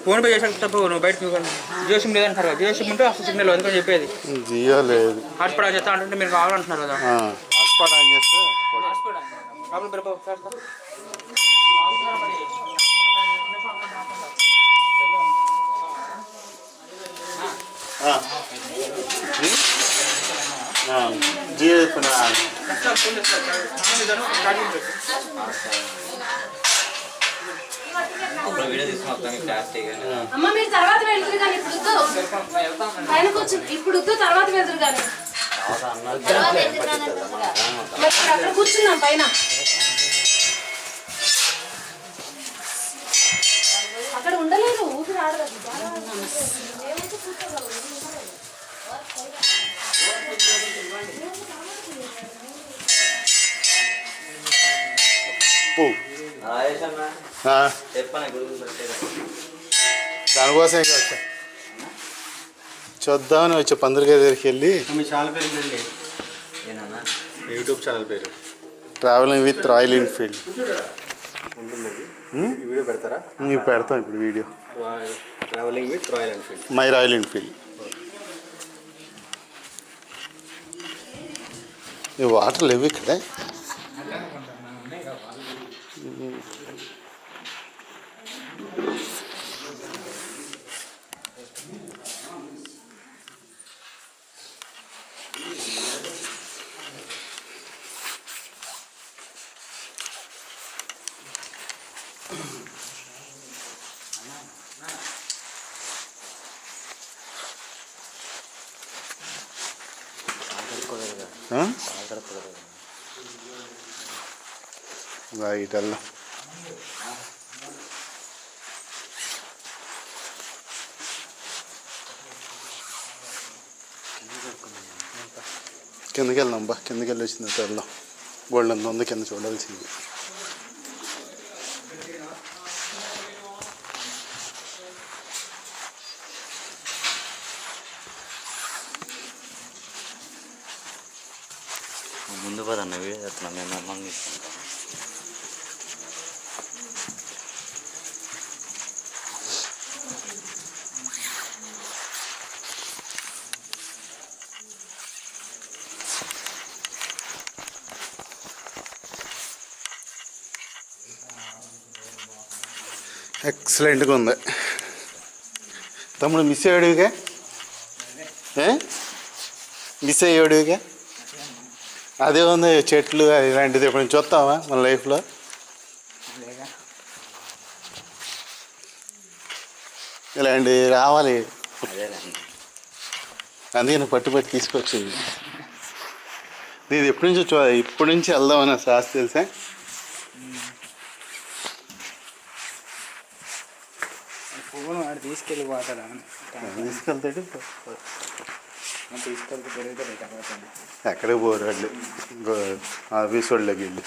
Phone pay చేసాక తప్ప నువ్వు బయటకు జియో సిమ్ లేదంటారు కదా, జియో సిమ్ ఉంటే అసలు సిగ్నల్ ఎందుకని చెప్పేది. జియో లేదు, హాట్స్పాట్ చేస్తా అంటే మీరు కావాలంటున్నారు కదా. హాట్స్పాట్ ఆన్ చేస్తే జియో అమ్మ మీరు తర్వాత వెళ్తురు కానీ పైన కూర్చుని ఇప్పుడు తర్వాత వెళ్తురు కానీ అక్కడ కూర్చున్నాం పైన. అక్కడ ఉండలేదు, ఊపిరి ఆడదు. దానికోసం వచ్చా, చూద్దామని వచ్చా. పందిరిగారి దగ్గరికి వెళ్ళి యూట్యూబ్ ఛానల్ పేరు travelling with royal Enfield video పెడతారా? పెడతాం ఇప్పుడు video. Travelling with royal Enfield, my royal Enfield. ఈ వాటర్ లేవు ఇక్కడ. ఇటల్లా కిందకి వెళ్దాం బా. కిందకి వెళ్ళి వచ్చింది వెళ్దాం. బోల్డ్ అంత ఉంది కింద చూడాల్సింది. ముందు పదన్న వీడియో చేస్తున్నాను నేను అన్నం తీసుకుంటాను. ఎక్సలెంట్గా ఉంది తమ్ముడు. మిస్ అయ్యాడుగా, మిస్ అయ్యాడుగా. అదే ఉంది చెట్లు ఇలాంటిది ఎప్పుడు నుంచి చూస్తావా మన లైఫ్లో? ఇలాంటివి రావాలి, అందుకని పట్టు తీసుకొచ్చింది. నేను ఎప్పటి నుంచో ఇప్పటి నుంచి వెళ్దామని శాస్త్ర తెలుసా. తీసుకెళ్తాడు, ఎక్కడికి పోరు వాళ్ళు ఆఫీస్ వాళ్ళకి వెళ్ళి.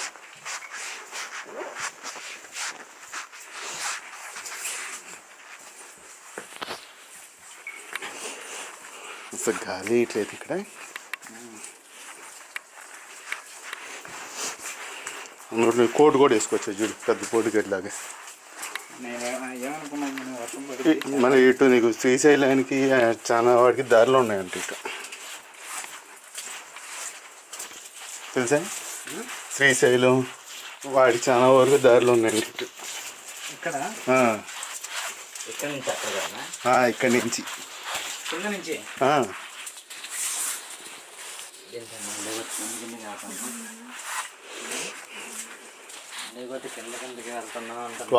అసలు గాలి ఇట్లేదు ఇక్కడ. అందులో కోట్ కూడా వేసుకోవచ్చు చూడు, పెద్ద కోటు గడ్లాగా. మన ఇటు నీకు శ్రీశైలానికి చాలా వాడికి దారిలో ఉన్నాయంట ఇటు, తెలుసా? శ్రీశైలం వాడికి చాలా వరకు దారిలో ఉన్నాయంట ఇటు. ఇక్కడి నుంచి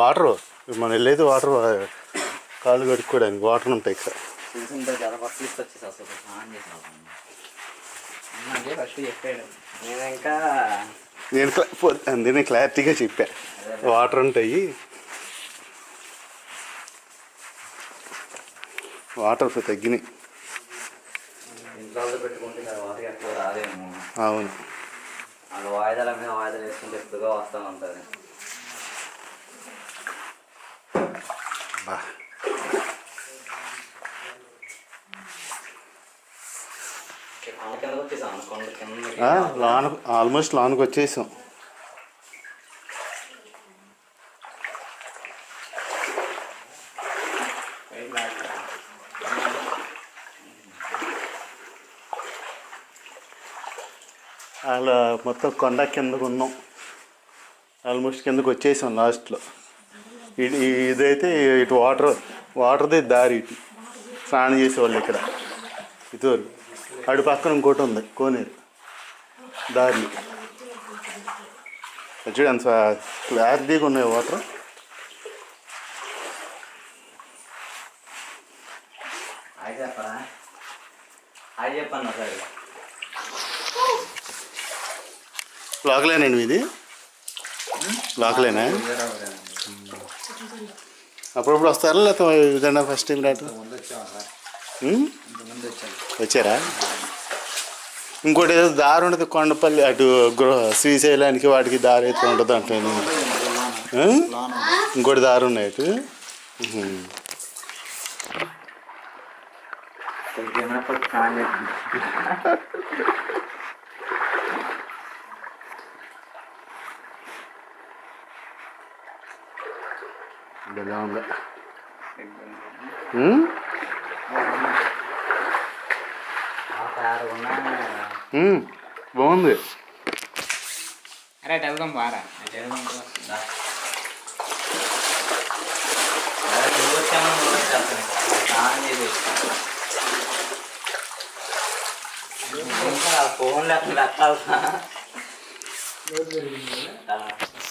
వాటర్ మనం వెళ్ళేది వాటర్ కాళ్ళు కడుక్కోవడానికి వాటర్ ఉంటాయి ఇక్కడ. నేను క్లారిటీగా చెప్పా, వాటర్ ఉంటాయి, వాటర్ తగ్గినాయి. అవును, వాయిదాల మీద వాయిదాలు వేసుకుంటే ఎప్పుడుగా వస్తూ ఉంటుంది. ఆల్మోస్ట్ లాన్కి వచ్చేసాం. అలా మొత్తం కొండ కిందకు ఉన్నాం, ఆల్మోస్ట్ కిందకు వచ్చేసాం లాస్ట్లో. ఇదైతే ఇటు వాటర్ది దారి, ఇటు స్నానం చేసేవాళ్ళు ఇక్కడ. ఇటువరకు అటు పక్కన ఇంకోటి ఉంది కోనేరు దారి. చూడు అంత క్లారిటీగా ఉన్నాయి వాటర్. అది చెప్పరా, అది చెప్పన్నా సరే. లోకలేనండి ఇది, లోకలేనా? అప్పుడప్పుడు వస్తారా లేకపోతే ఇదన్నా ఫస్ట్ టైం రావటం? వచ్చారా? ఇంకోటి ఏదో దారి ఉంటుంది కొండపల్లి అటు శ్రీశైలానికి వాటికి దారి అయితే ఉంటుంది అంటే. ఇంకోటి దారి ఉన్నాయి అటు. ఎలా ఉందా? బాగుంది. అరే వెళ్దాం బారా. ఫోన్ లేకుండా